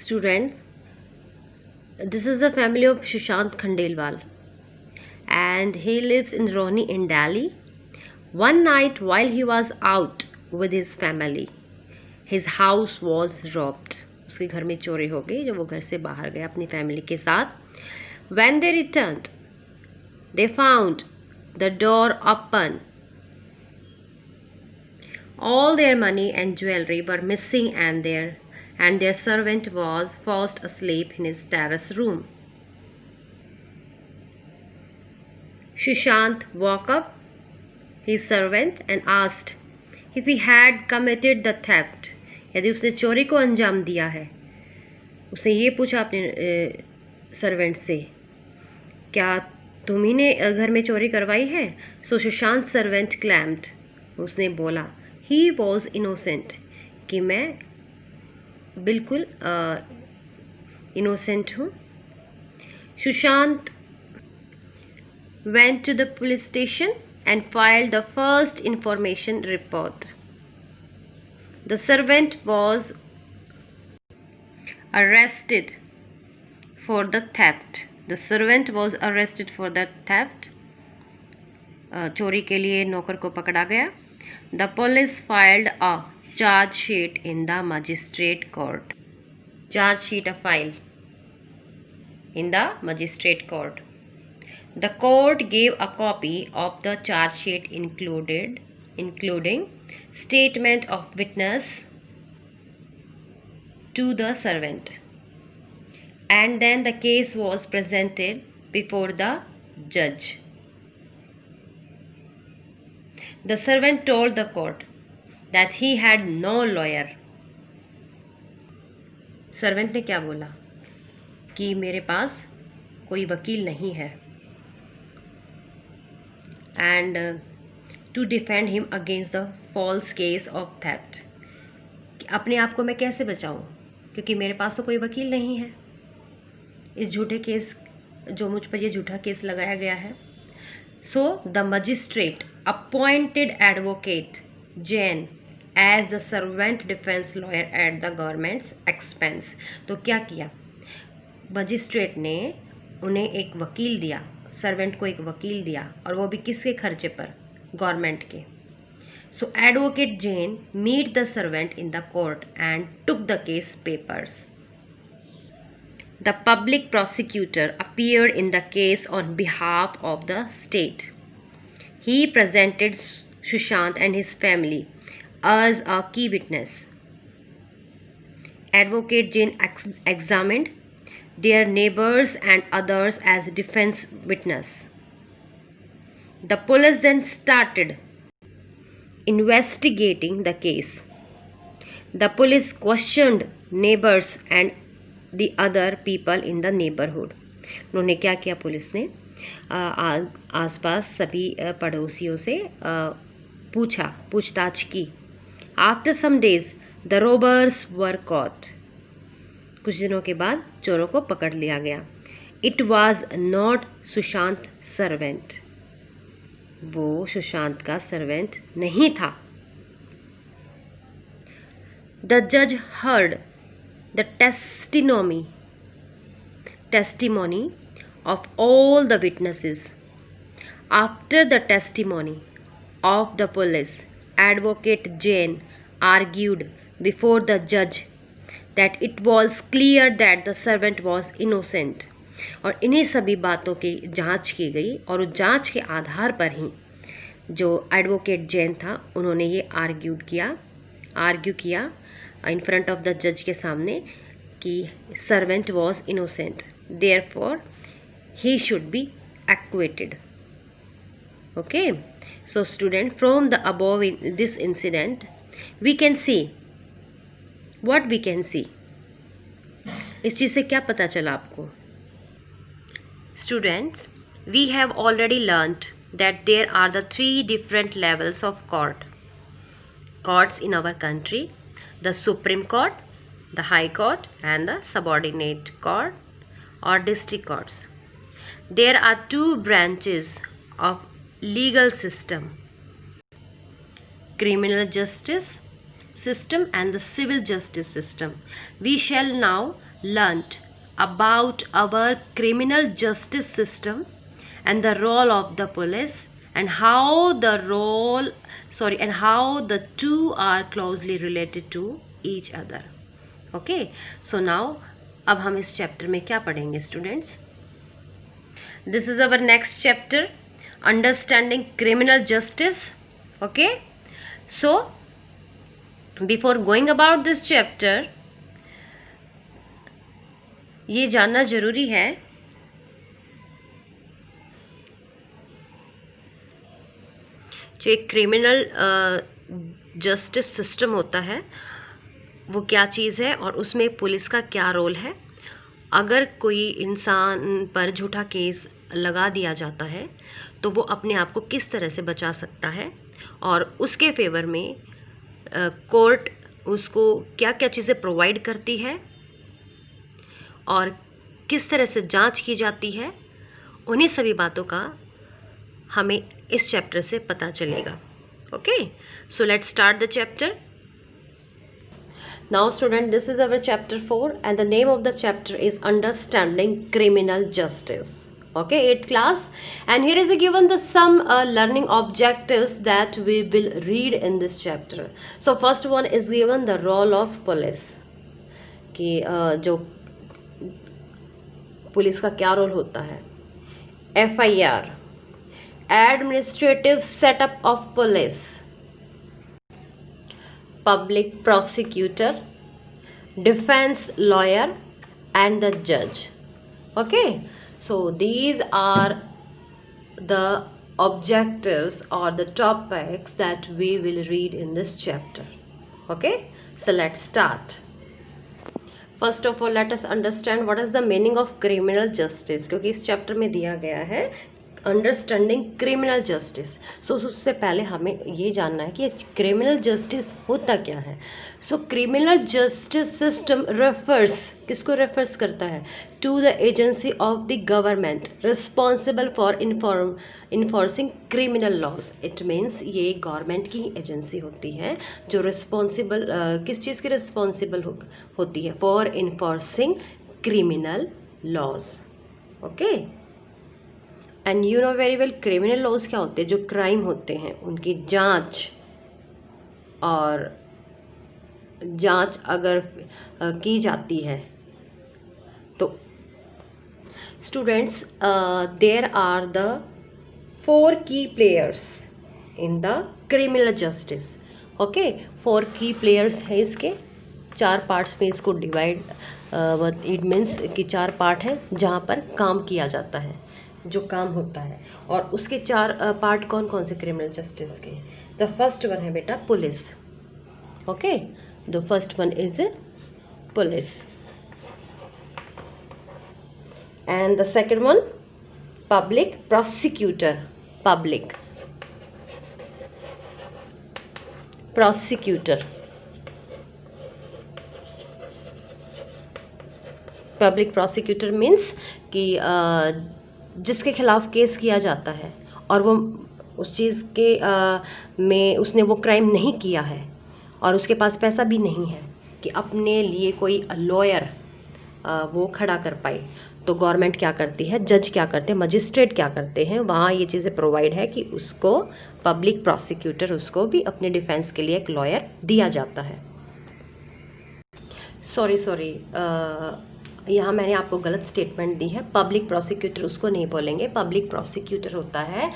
Students, this is the family of Sushant Khandelwal, and he lives in Rohni in Delhi. One night while he was out with his family, his house was robbed. उसके घर में चोरी हो गई जब वो घर से बाहर गया अपनी फैमिली के साथ. When they returned, they found the door open. All their money and jewelry were missing, and their servant was fast asleep in his terrace room. Sushant woke up his servant and asked if he had committed the theft. यदि उसने चोरी को अंजाम दिया है. उसने ये पूछा अपने सर्वेंट से, क्या तुम्ही ने घर में चोरी करवाई है? सो सुशांत सर्वेंट क्लैम्ड, उसने बोला ही वॉज इनोसेंट, कि मैं बिल्कुल इनोसेंट हूँ. Sushant went to the police station and filed the first information report. The servant was arrested for the theft. The servant was arrested for the theft. चोरी के लिए नौकर को पकड़ा गया. The police filed a charge sheet in the magistrate court. Charge sheet, a file in the magistrate court. The court gave a copy of the charge sheet including statement of witness to the servant, and then the case was presented before the judge. The servant told the court that he had no lawyer. Servant ने क्या बोला कि मेरे पास कोई वकील नहीं है, and to defend him against the false case of theft. अपने आप को मैं कैसे बचाऊं क्योंकि मेरे पास तो कोई वकील नहीं है. इस झूठे केस जो मुझ पर ये झूठा केस लगाया गया है. So the magistrate appointed advocate Jain as the servant defence lawyer at the government's expense. तो क्या किया, मजिस्ट्रेट ने उन्हें एक वकील दिया, सर्वेंट को एक वकील दिया, और वो भी किसके खर्चे पर? गवर्नमेंट के. So advocate Jain meet the servant in the court and took the case papers. The public prosecutor appeared in the case on behalf of the state. He presented Sushant and his family as a key witness. Advocate Jain examined their neighbors and others as defense witness. The police then started investigating the case. The police questioned neighbors and the other people in the neighborhood. उन्होंने क्या किया, police ने आसपास सभी पड़ोसियों से पूछताछ की. After some days, the robbers were caught. कुछ दिनों के बाद चोरों को पकड़ लिया गया. It was not Sushant servant. वो सुशांत का सर्वेंट नहीं था. The judge heard the testimony of all the witnesses. After the testimony of the police, Advocate Jain argued before the judge that it was clear that the servant was innocent. और इन्हीं सभी बातों की जांच की गई, और उस जांच के आधार पर ही जो एडवोकेट जैन था उन्होंने ये आर्ग्यू किया इन फ्रंट ऑफ द जज के सामने कि servant was innocent, therefore he should be acquitted. Okay, so student, from the above this incident we can see what we can see. इस चीज़ से क्या पता चला आपको? Students, we have already learned that there are the 3 different levels of courts in our country: the Supreme Court, the High Court, and the subordinate court or district courts. There are 2 branches of legal system: criminal justice system and the civil justice system. We shall now learnt about our criminal justice system and the role of the police and how the two are closely related to each other. Okay, so now अब हम इस chapter में क्या पढ़ेंगे students? This is our next chapter, understanding criminal justice. Okay, so before going about this chapter, ये जानना ज़रूरी है जो एक क्रिमिनल जस्टिस सिस्टम होता है वो क्या चीज़ है और उसमें पुलिस का क्या रोल है. अगर कोई इंसान पर झूठा केस लगा दिया जाता है तो वो अपने आप को किस तरह से बचा सकता है और उसके फेवर में कोर्ट उसको क्या क्या चीज़ें प्रोवाइड करती है और किस तरह से जांच की जाती है, उन्हीं सभी बातों का हमें इस चैप्टर से पता चलेगा. Okay, so let's start the chapter. Now student, this is our chapter 4 and the name of the chapter is Understanding Criminal Justice. Okay, 8th class, and here is given the some learning objectives that we will read in this chapter. So first one is given the role of police, कि जो police का क्या role होता है. FIR, Administrative Setup of Police, Public Prosecutor, Defense Lawyer and the Judge. Okay, so these are the objectives or the topics that we will read in this chapter. Okay, so let's start. First of all, let us understand what is the meaning of criminal justice, क्योंकि इस chapter में दिया गया है understanding criminal justice. सो उससे पहले हमें ये जानना है कि क्रिमिनल जस्टिस होता क्या है. So criminal justice system refers, किसको रेफर्स करता है? To the agency of the government responsible for enforcing criminal laws. It means ये गवर्नमेंट की एजेंसी होती है जो रिस्पॉन्सिबल किस चीज़ की रिस्पॉन्सिबल होती है? For enforcing criminal laws. Okay, and you know very well criminal laws क्या होते हैं? जो क्राइम होते हैं उनकी जांच, और जांच अगर की जाती है तो students there are the 4 key players in the criminal justice. Okay, 4 key players हैं इसके. 4 पार्ट्स में इसको डिवाइड, इट मीन्स कि 4 पार्ट हैं जहाँ पर काम किया जाता है, जो काम होता है. और उसके 4 पार्ट कौन कौन से क्रिमिनल जस्टिस के? द फर्स्ट वन है बेटा police. Okay, the first one is police, and the second one public prosecutor. Public prosecutor, public prosecutor means कि जिसके खिलाफ केस किया जाता है और वो उस चीज़ के में उसने वो क्राइम नहीं किया है और उसके पास पैसा भी नहीं है कि अपने लिए कोई लॉयर वो खड़ा कर पाए, तो गवर्नमेंट क्या करती है, जज क्या करते हैं, मजिस्ट्रेट क्या करते हैं, वहाँ ये चीज़ें प्रोवाइड है कि उसको पब्लिक प्रोसिक्यूटर, उसको भी अपने डिफेंस के लिए एक लॉयर दिया जाता है. सॉरी, यहाँ मैंने आपको गलत स्टेटमेंट दी है. पब्लिक प्रोसिक्यूटर उसको नहीं बोलेंगे. पब्लिक प्रोसिक्यूटर होता है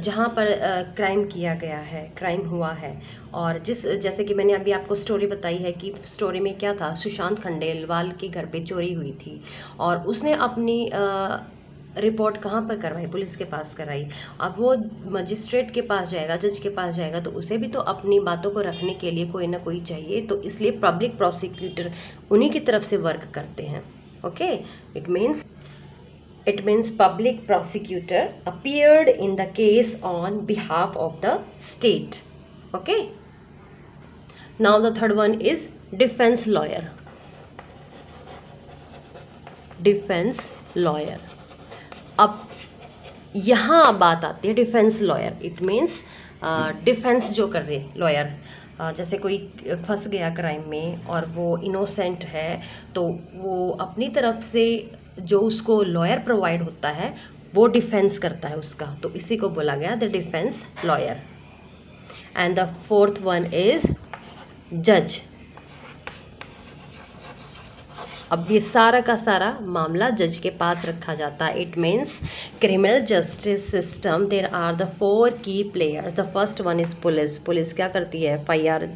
जहाँ पर क्राइम किया गया है, क्राइम हुआ है, और जैसे कि मैंने अभी आपको स्टोरी बताई है कि स्टोरी में क्या था, सुशांत खंडेलवाल के घर पे चोरी हुई थी और उसने अपनी रिपोर्ट कहाँ पर करवाई? पुलिस के पास कराई. अब वो मजिस्ट्रेट के पास जाएगा, जज के पास जाएगा, तो उसे भी तो अपनी बातों को रखने के लिए कोई ना कोई चाहिए, तो इसलिए पब्लिक प्रोसिक्यूटर उन्हीं की तरफ से वर्क करते हैं. Okay, it means public prosecutor appeared in the case on behalf of the state. Okay, now the third one is defence lawyer. Defence lawyer, अब यहाँ बात आती है defence lawyer. It means defence जो कर रहे लॉयर, जैसे कोई फंस गया क्राइम में और वो इनोसेंट है, तो वो अपनी तरफ से जो उसको लॉयर प्रोवाइड होता है वो डिफेंस करता है उसका, तो इसी को बोला गया the defence lawyer. And the fourth one is जज। अब ये सारा का सारा मामला जज के पास रखा जाता है। It means criminal justice system there are the 4 key players. The first one is police. Police क्या करती है? FIR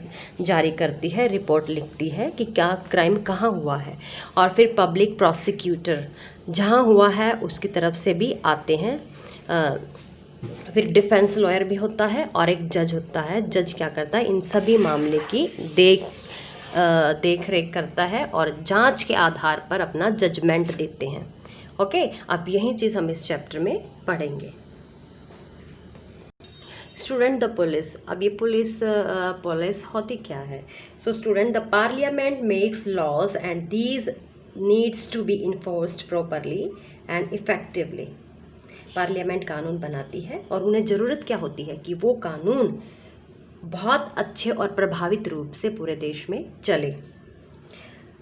जारी करती है, रिपोर्ट लिखती है कि क्या क्राइम कहाँ हुआ है। और फिर पब्लिक प्रोसिक्यूटर जहाँ हुआ है उसकी तरफ से भी आते हैं। फिर डिफेंस लॉयर भी होता है और एक जज होता है। जज क्या करता है? इन सभी मामले की देख रेख करता है और जांच के आधार पर अपना जजमेंट देते हैं। ओके, अब यही चीज़ हम इस चैप्टर में पढ़ेंगे। Student, the police. अब ये पुलिस होती क्या है? So student, the parliament makes laws and these needs to be enforced properly and effectively. Parliament कानून बनाती है और उन्हें ज़रूरत क्या होती है कि वो कानून बहुत अच्छे और प्रभावित रूप से पूरे देश में चले।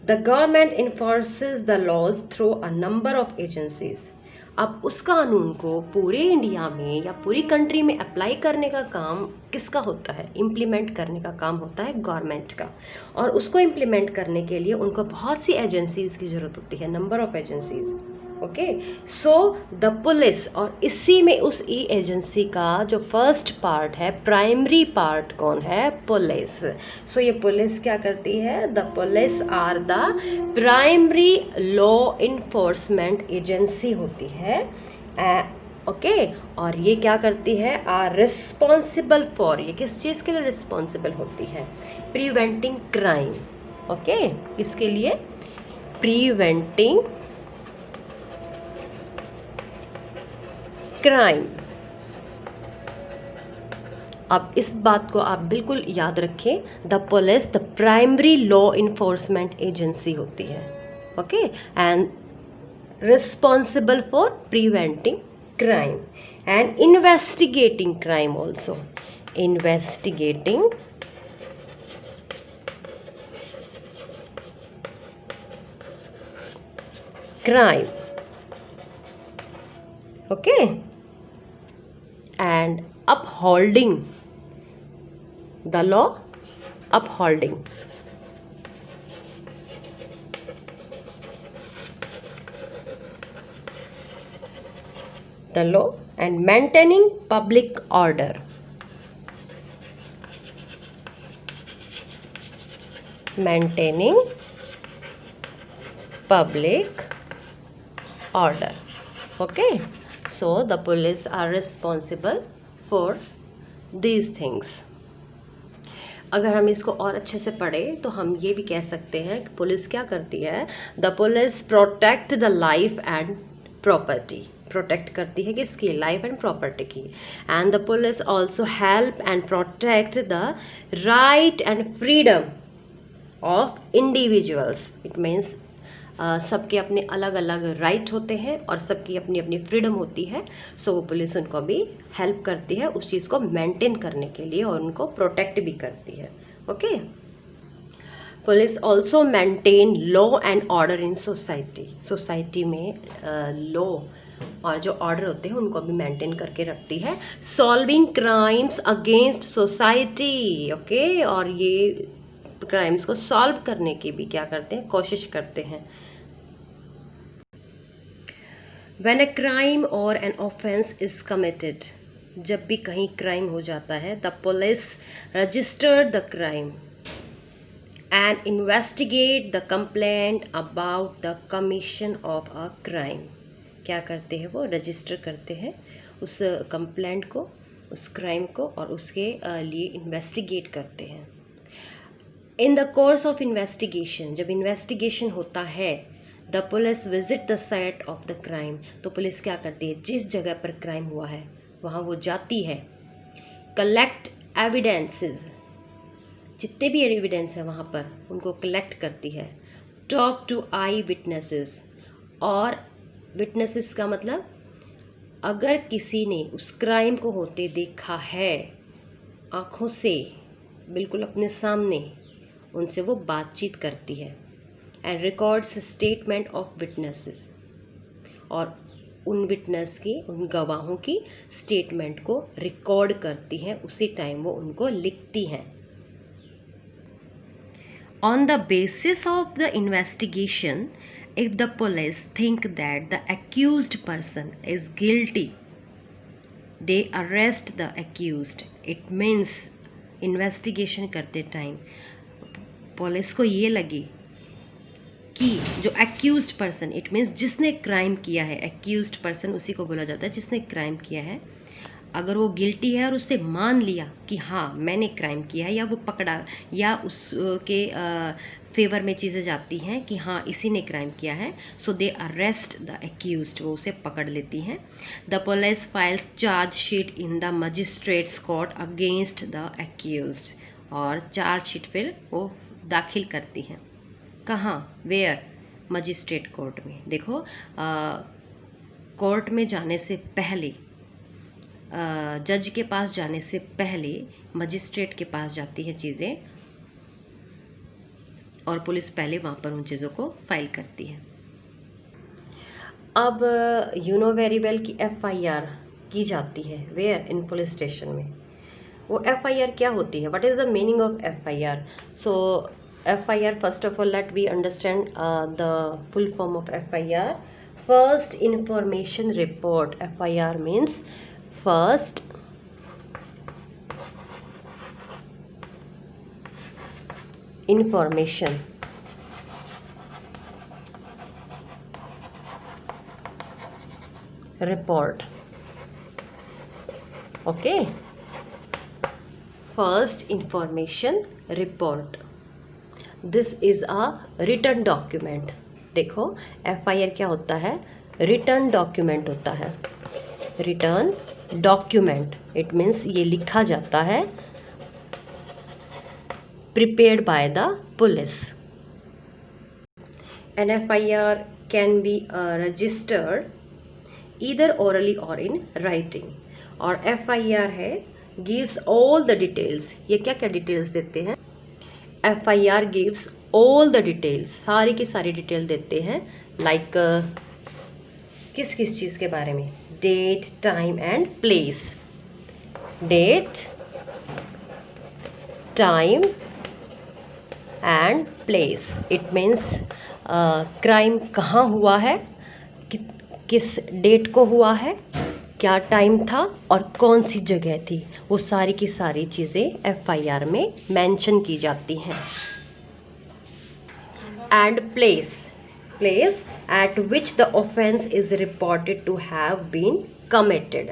The government enforces the laws through a number of agencies. अब उस कानून को पूरे इंडिया में या पूरी कंट्री में अप्लाई करने का काम किसका होता है? इम्प्लीमेंट करने का काम होता है गवर्नमेंट का। और उसको इम्प्लीमेंट करने के लिए उनको बहुत सी एजेंसीज की ज़रूरत होती है, number of agencies. Okay, so the police, और इसी में उस ई एजेंसी का जो फर्स्ट पार्ट है, प्राइमरी पार्ट कौन है? पुलिस। सो ये पुलिस क्या करती है? The police are the primary law enforcement agency होती है। ओके, और ये क्या करती है? आर रिस्पॉन्सिबल फॉर, ये किस चीज़ के लिए रिस्पॉन्सिबल होती है? Preventing crime. ओके, इसके लिए प्रिवेंटिंग क्राइम। अब इस बात को आप बिल्कुल याद रखें, the police the primary law enforcement agency होती है। Okay, and responsible for preventing crime and investigating crime also. Investigating crime. Okay, and upholding the law, upholding the law and maintaining public order, maintaining public order. Okay, so the police are responsible for these things. अगर हम इसको और अच्छे से पढ़ें तो हम ये भी कह सकते हैं कि पुलिस क्या करती है? The police protect the life and property. Protect करती है किसकी? लाइफ एंड प्रॉपर्टी की। And the police also help and protect the right and freedom of individuals. It means सबके अपने अलग अलग राइट होते हैं और सबकी अपनी अपनी फ्रीडम होती है। सो वो पुलिस उनको भी हेल्प करती है उस चीज़ को मेंटेन करने के लिए और उनको प्रोटेक्ट भी करती है। Okay, police also maintain law and order in society. Society में लॉ और जो ऑर्डर होते हैं उनको भी मेंटेन करके रखती है। Solving crimes against society. Okay, और ये क्राइम्स को सॉल्व करने की भी क्या करते हैं? कोशिश करते हैं। When a crime or an offense is committed, जब भी कहीं क्राइम हो जाता है, the police register the crime and investigate the complaint about the commission of a crime. क्या करते हैं वो? रजिस्टर करते हैं उस कंप्लेंट को, उस क्राइम को, और उसके लिए इन्वेस्टिगेट करते हैं। In the course of investigation, जब इन्वेस्टिगेशन होता है, the police visit the site of the crime, तो पुलिस क्या करती है? जिस जगह पर क्राइम हुआ है वहाँ वो जाती है। कलेक्ट एविडेंसेस, जितने भी एविडेंस है वहाँ पर उनको कलेक्ट करती है। टॉक टू आई विटनेसेस, और विटनेसेस का मतलब अगर किसी ने उस क्राइम को होते देखा है आँखों से, बिल्कुल अपने सामने उनसे वो बातचीत करती है। And records statement of witnesses, और उन विटनेस की, उन गवाहों की स्टेटमेंट को रिकॉर्ड करती हैं, उसी टाइम वो उनको लिखती हैं। On the basis of the investigation, if the police think that the accused person is guilty, they arrest the accused. It means investigation करते टाइम पुलिस को ये लगे कि जो एक्यूज्ड पर्सन, इट मीन्स जिसने क्राइम किया है, एक्यूज्ड पर्सन उसी को बोला जाता है जिसने क्राइम किया है, अगर वो गिल्टी है और उससे मान लिया कि हाँ मैंने क्राइम किया है, या वो पकड़ा, या उसके फेवर में चीज़ें जाती हैं कि हाँ इसी ने क्राइम किया है, सो दे अरेस्ट द एक्यूज्ड, वो उसे पकड़ लेती हैं। The police files charge sheet in the magistrates court against the accused, और चार्ज शीट फिर वो दाखिल करती हैं। कहाँ? वेयर? मजिस्ट्रेट कोर्ट में। देखो कोर्ट में जाने से पहले, जज के पास जाने से पहले मजिस्ट्रेट के पास जाती है चीज़ें, और पुलिस पहले वहाँ पर उन चीज़ों को फाइल करती है। अब यू नो वेरी वेल कि FIR की जाती है वेयर? इन पुलिस स्टेशन में। वो FIR क्या होती है? What is the meaning of FIR? So FIR, first of all, let we understand the full form of FIR. First information report. FIR means first information report. Okay, first information report. This is a written document. देखो FIR क्या होता है? Return document होता है। Return document, it means ये लिखा जाता है, prepared by the police. An FIR can be registered either orally or in writing. और FIR है gives all the details. ये क्या क्या डिटेल्स देते हैं? FIR gives all the details, सारी की सारी डिटेल देते हैं। लाइक किस किस चीज़ के बारे में? Date, time and place. Date, time and place, it means crime कहाँ हुआ है, किस डेट को हुआ है, क्या टाइम था और कौन सी जगह थी, वो सारी की सारी चीज़ें FIR में मेंशन की जाती हैं। And place, place at which the offence is reported to have been committed.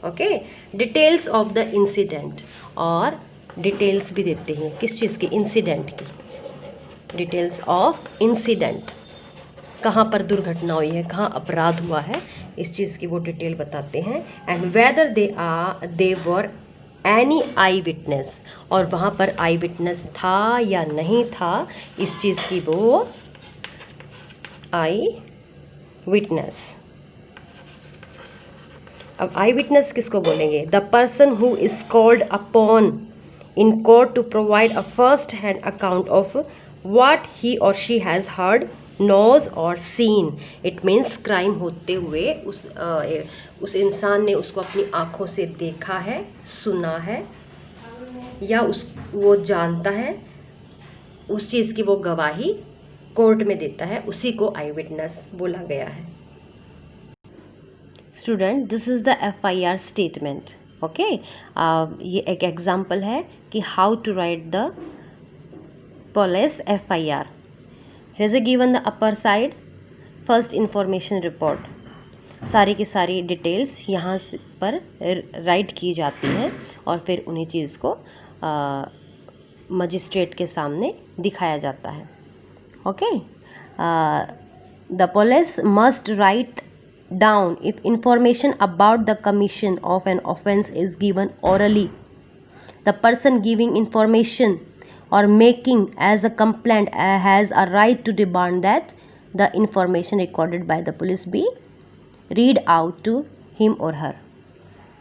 Okay, details of the incident, और डिटेल्स भी देते हैं किस चीज़ की? इंसिडेंट की। डिटेल्स ऑफ इंसिडेंट, कहाँ पर दुर्घटना हुई है, कहाँ अपराध हुआ है, इस चीज़ की वो डिटेल बताते हैं। And whether they were any I witness, और वहाँ पर आई विटनेस था या नहीं था, इस चीज़ की वो आई विटनेस। अब आई विटनेस किसको बोलेंगे? The person who is called upon in court to provide a first hand account of what he or she has heard, knows or seen. It means crime होते हुए उस इंसान ने उसको अपनी आँखों से देखा है, सुना है, या वो जानता है, उस चीज़ की वो गवाही कोर्ट में देता है, उसी को आई विटनेस बोला गया है। Student, this is the FIR statement. Okay, ये एक एग्जाम्पल है कि how to write the police FIR। Here is given the upper side, first information report, सारी की सारी डिटेल्स यहाँ पर राइट की जाती हैं, और फिर उन्हीं चीज़ को मजिस्ट्रेट के सामने दिखाया जाता है। Okay, the police must write down if information about the commission of an offence is given orally. The person giving information or making as a complaint has a right to demand that the information recorded by the police be read out to him or her.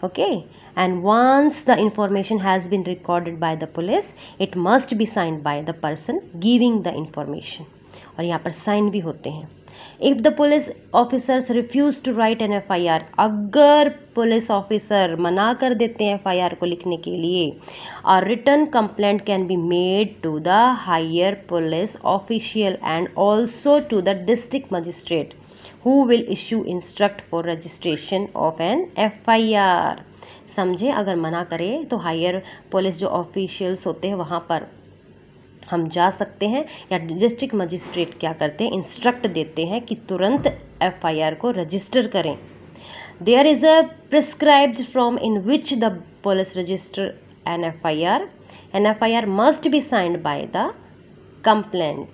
Okay, and once the information has been recorded by the police, it must be signed by the person giving the information. और यहाँ पर sign भी होते हैं. If the police officers refuse to write an FIR, अगर police officer मना कर देते हैं FIR को लिखने के लिए, a written complaint can be made to the higher police official and also to the district magistrate who will issue instruct for registration of an FIR. समझे, अगर मना करे तो हायर पुलिस जो ऑफिशियल्स होते हैं वहाँ पर हम जा सकते हैं, या डिस्ट्रिक्ट मजिस्ट्रेट क्या करते हैं, इंस्ट्रक्ट देते हैं कि तुरंत FIR को रजिस्टर करें. There is a prescribed from in which the police register an FIR. An FIR must be signed by the complaint.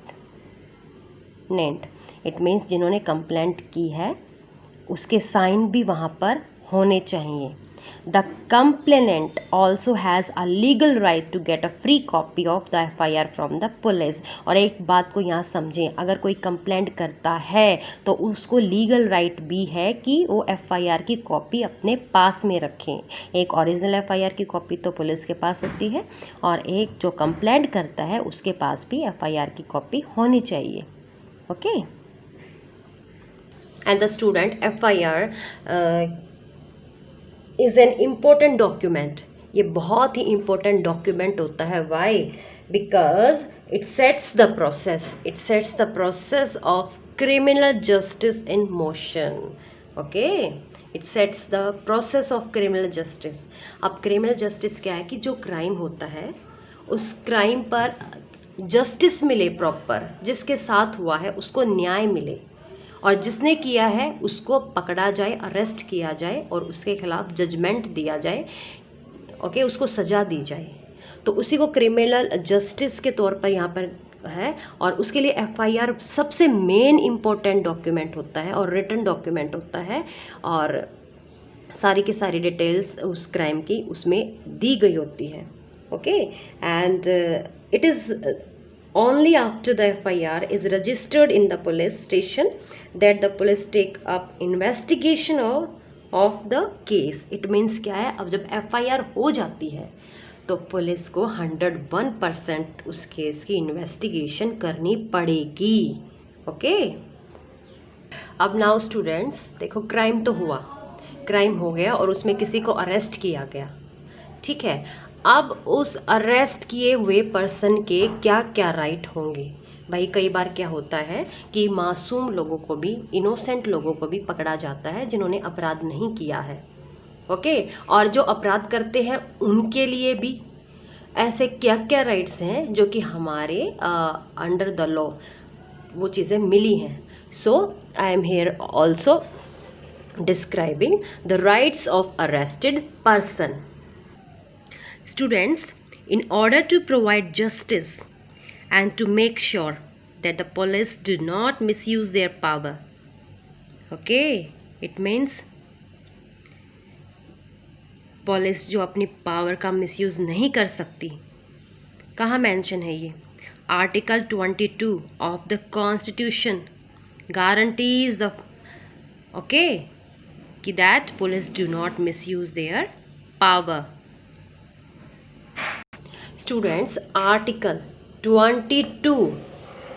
It means जिन्होंने कंप्लेंट की है उसके साइन भी वहाँ पर होने चाहिए. The complainant also has a legal right to get a free copy of the FIR from the police. और एक बात को यहाँ समझें, अगर कोई कंप्लेंट करता है तो उसको लीगल राइट भी है कि वो FIR की कॉपी अपने पास में रखें. एक ओरिजिनल FIR की कॉपी तो पुलिस के पास होती है और एक जो कंप्लेंट करता है उसके पास भी FIR की कॉपी होनी चाहिए. Okay. And the student FIR is an important document. ये बहुत ही इम्पोर्टेंट डॉक्यूमेंट होता है. Why? Because it sets the process of criminal justice in motion. Okay, it sets the process of criminal justice. अब criminal justice क्या है कि जो क्राइम होता है उस क्राइम पर जस्टिस मिले, प्रॉपर जिसके साथ हुआ है उसको न्याय मिले, और जिसने किया है उसको पकड़ा जाए, अरेस्ट किया जाए और उसके खिलाफ जजमेंट दिया जाए. ओके, उसको सज़ा दी जाए. तो उसी को क्रिमिनल जस्टिस के तौर पर यहाँ पर है. और उसके लिए FIR सबसे मेन इम्पोर्टेंट डॉक्यूमेंट होता है और रिटन डॉक्यूमेंट होता है, और सारी की सारी डिटेल्स उस क्राइम की उसमें दी गई होती है. Okay, and it is only after the FIR is registered in the police station that the police take up investigation of the case. It means क्या है, अब जब FIR हो जाती है तो पुलिस को 101% उस केस की इन्वेस्टिगेशन करनी पड़ेगी. ओके. अब नाउ स्टूडेंट्स देखो, क्राइम तो हुआ, क्राइम हो गया और उसमें किसी को अरेस्ट किया गया. ठीक है, अब उस अरेस्ट किए हुए पर्सन के क्या क्या राइट होंगे. भाई कई बार क्या होता है कि मासूम लोगों को भी, इनोसेंट लोगों को भी पकड़ा जाता है जिन्होंने अपराध नहीं किया है. ओके, और जो अपराध करते हैं उनके लिए भी ऐसे क्या क्या राइट्स हैं जो कि हमारे अंडर द लॉ वो चीज़ें मिली हैं. So I am here also describing the rights of arrested person. Students, in order to provide justice and to make sure that the police do not misuse their power, okay, it means police जो अपनी power का misuse नहीं कर सकती. कहाँ mention है ये? Article 22 of the constitution guarantees the okay कि that police do not misuse their power. Students, Article 22,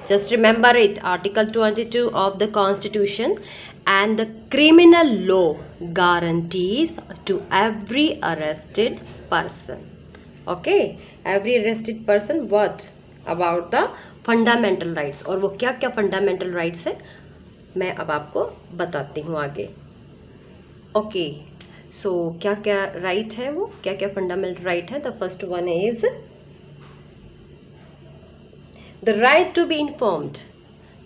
just remember it, Article 22 of the Constitution and the criminal law guarantees to every arrested person. Okay, every arrested person what about the fundamental rights. और वो क्या क्या fundamental rights है मैं अब आपको बताती हूँ आगे. ओके, सो क्या क्या राइट है, वो क्या क्या फंडामेंटल राइट है. The first one is the right to be informed.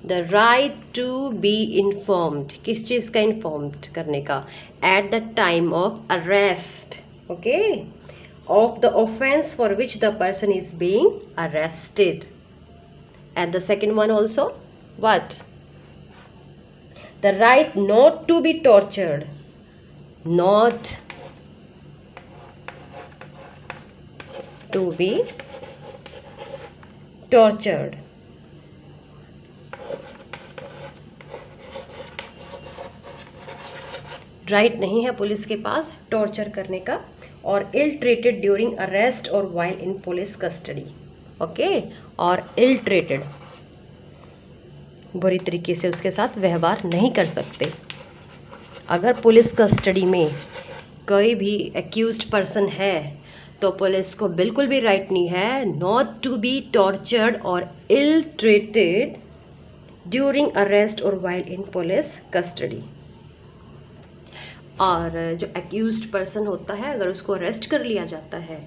The right to be informed किस चीज़ का इन्फॉर्म्ड करने का? At the time of arrest. Okay, of the offence for which the person is being arrested. And the second one also what? The right not to be tortured. Not to be tortured. Right नहीं है police के पास torture करने का, और ill treated during arrest और while in police custody. Okay, और ill treated, बुरी तरीके से उसके साथ व्यवहार नहीं कर सकते। अगर पुलिस कस्टडी में कोई भी एक्यूज्ड पर्सन है तो पुलिस को बिल्कुल भी राइट नहीं है नॉट टू बी टॉर्चर्ड और इल ट्रीटेड ड्यूरिंग अरेस्ट और वाइल इन पुलिस कस्टडी। और जो एक्यूज्ड पर्सन होता है अगर उसको अरेस्ट कर लिया जाता है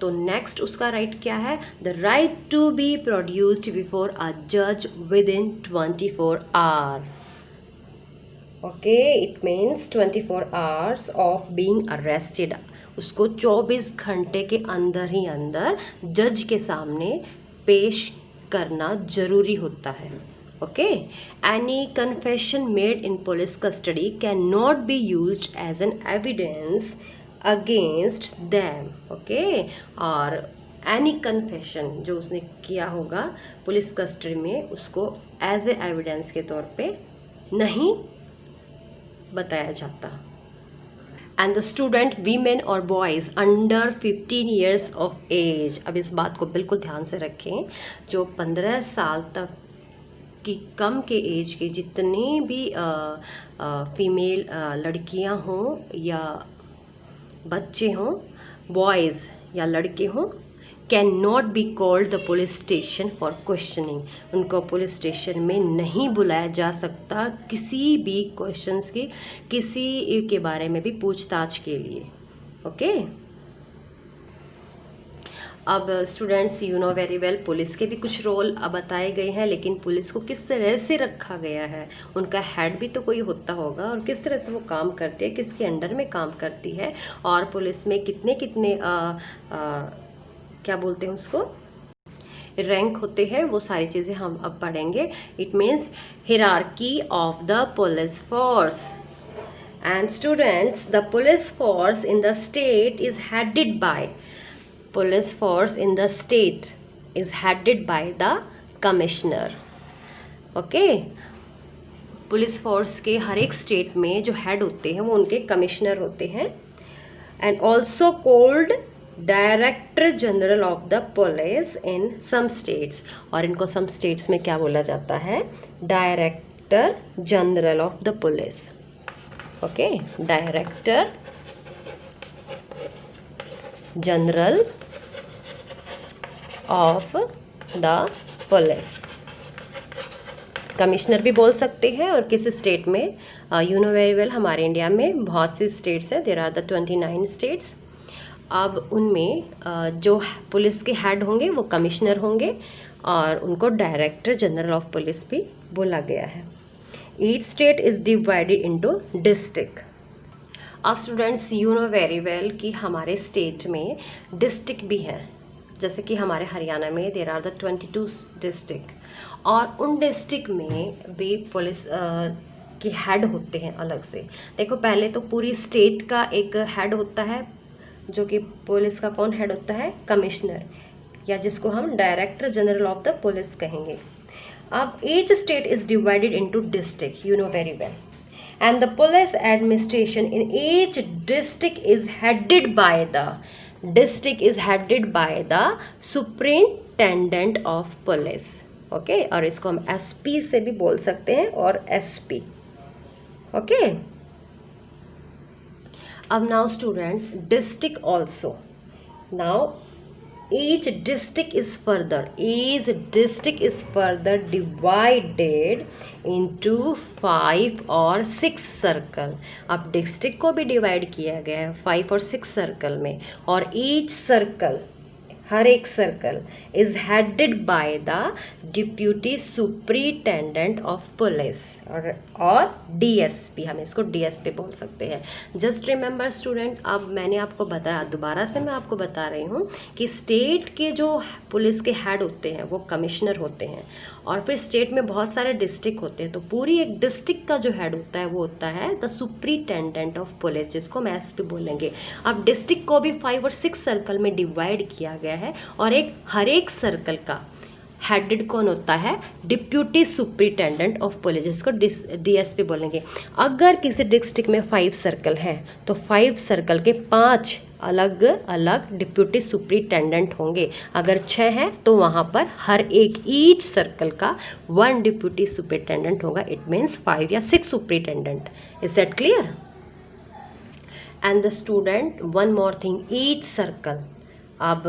तो नेक्स्ट उसका राइट क्या है? The right to be produced before a जज within 24 hour. Okay, it means 24 hours of being arrested. उसको 24 घंटे के अंदर ही अंदर जज के सामने पेश करना जरूरी होता है। Okay, any confession made in police custody can not be used as an evidence against them. Okay, और एनी कन्फेशन जो उसने किया होगा पुलिस कस्टडी में उसको एज ए एविडेंस के तौर पे नहीं बताया जाता। And the student women or boys under 15 years of age, अब इस बात को बिल्कुल ध्यान से रखें, जो 15 साल तक की कम के एज के जितने भी फीमेल लड़कियां हों या बच्चे हों, बॉयज़ या लड़के हों, can not be called the police station for questioning. उनको पुलिस स्टेशन में नहीं बुलाया जा सकता किसी भी क्वेश्चंस की, किसी के बारे में भी पूछताछ के लिए। ओके, अब students you know very well police के भी कुछ रोल अब बताए गए हैं, लेकिन पुलिस को किस तरह से रखा गया है, उनका हेड भी तो कोई होता होगा और किस तरह से वो काम करती है, किसके अंडर में काम करती है, और पुलिस में कितने कितने क्या बोलते हैं उसको, रैंक होते हैं, वो सारी चीज़ें हम अब पढ़ेंगे। It means hierarchy of the police force. And students, the police force in the state is headed bye, police force in the state is headed by the commissioner. Okay, police force के हर एक state में जो head होते हैं वो उनके commissioner होते हैं। And also called director general of the police in some states, और इनको सम स्टेट्स में क्या बोला जाता है? Director general of the police. Okay, director general of the police, commissioner भी बोल सकते हैं। और किस स्टेट में, यू नो वेरी वेल हमारे इंडिया में बहुत सी स्टेट्स हैं, देयर आर द 29 स्टेट्स। अब उनमें जो पुलिस के हेड होंगे वो कमिश्नर होंगे और उनको डायरेक्टर जनरल ऑफ पुलिस भी बोला गया है। Each state is divided into district. अब students you know very well कि हमारे स्टेट में डिस्ट्रिक्ट भी हैं, जैसे कि हमारे हरियाणा में देयर आर द 22 डिस्ट्रिक्ट, और उन डिस्ट्रिक्ट में भी पुलिस के हेड होते हैं अलग से। देखो, पहले तो पूरी स्टेट का एक हेड होता है, जो कि पुलिस का कौन हेड होता है? कमिश्नर, या जिसको हम director general of the police कहेंगे। अब each state is divided into district, you know very well, and the police administration in each district is headed by the superintendent of police. Okay, और इसको हम SP से भी बोल सकते हैं और एसपी। ओके, अब now student, district also, now each district is further divided into 5 और 6 सर्कल। अब डिस्ट्रिक्ट को भी डिवाइड किया गया है 5 और 6 सर्कल में, और ईच सर्कल, हर एक circle is headed by the deputy superintendent of police और डीएसपी, हम इसको डीएसपी बोल सकते हैं। जस्ट रिमेंबर स्टूडेंट, अब मैंने आपको बताया, दोबारा से मैं आपको बता रही हूँ कि स्टेट के जो पुलिस के हेड होते हैं वो कमिश्नर होते हैं, और फिर स्टेट में बहुत सारे डिस्ट्रिक्ट होते हैं, तो पूरी एक डिस्ट्रिक्ट का जो हेड होता है वो होता है द सुपरिटेंडेंट ऑफ पुलिस, जिसको हम एसपी बोलेंगे। अब डिस्ट्रिक्ट को भी 5 और 6 सर्कल में डिवाइड किया गया है, और हर एक सर्कल का हेडेड कौन होता है? डिप्यूटी सुपरिटेंडेंट ऑफ पुलिस, जिसको डीएसपी बोलेंगे। अगर किसी डिस्ट्रिक्ट में 5 सर्कल हैं तो 5 सर्कल के 5 अलग अलग डिप्यूटी सुपरिटेंडेंट होंगे। अगर 6 हैं तो वहाँ पर हर एक ईच सर्कल का 1 डिप्यूटी सुपरिटेंडेंट होगा। इट मीन्स 5 या 6 superintendent. Is that clear? And the student, one more thing, each circle, अब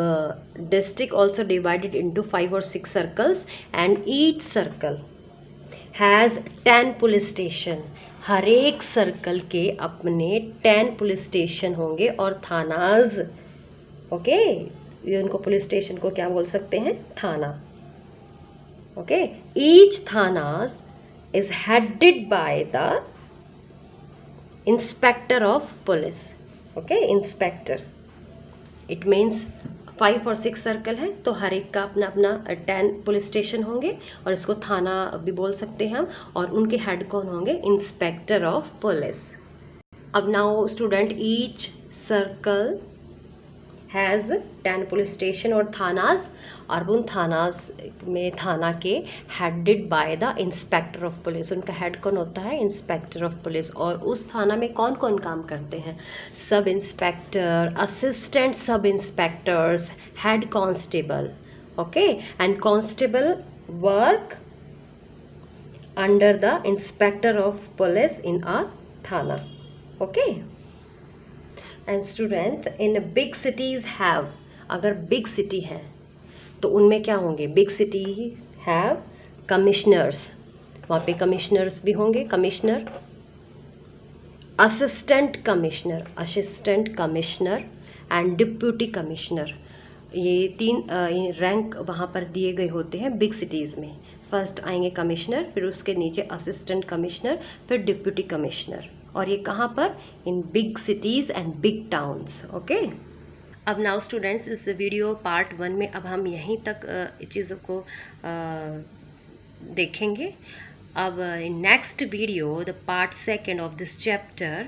डिस्ट्रिक्ट ऑल्सो डिवाइडेड इंटू 5 और 6 circles and each circle has 10 police station. हर एक सर्कल के अपने 10 पुलिस स्टेशन होंगे और थानाज। ओके, ये उनको पुलिस स्टेशन को क्या बोल सकते हैं? थाना। ओके, ईच थानाज is headed by the inspector of police. Okay, inspector. It means 5 और 6 सर्कल हैं तो हर एक का अपना अपना 10 पुलिस स्टेशन होंगे और इसको थाना भी बोल सकते हैं हम। और उनके हेड कौन होंगे? Inspector of police. अब now student, each circle has 10 police station और थानाज, और उन थानाज में थाना के headed by the inspector of police. उनका हेड कौन होता है? Inspector of police. और उस थाना में कौन कौन काम करते हैं? Sub inspector, assistant sub inspectors, head constable. Okay, and constable work under the inspector of police in a थाना। Okay, and student, in big cities have, अगर बिग सिटी है तो उनमें क्या होंगे? बिग सिटी हैव कमिश्नर्स, वहाँ पे commissioners भी होंगे। Commissioner, assistant commissioner, assistant commissioner and deputy commissioner. ये 3 रैंक वहाँ पर दिए गए होते हैं बिग सिटीज़ में। फर्स्ट आएंगे कमिश्नर, फिर उसके नीचे असिस्टेंट कमिश्नर, फिर डिप्यूटी कमिश्नर। और ये कहाँ पर? In big cities and big towns. Okay, अब नाउ स्टूडेंट्स, इस वीडियो पार्ट 1 में अब हम यहीं तक चीज़ों को देखेंगे। अब in next video, the part 2 of this chapter,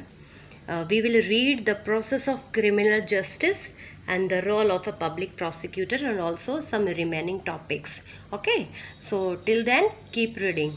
we will read the process of criminal justice and the role of a public prosecutor and also some remaining topics. Okay, so till then keep reading.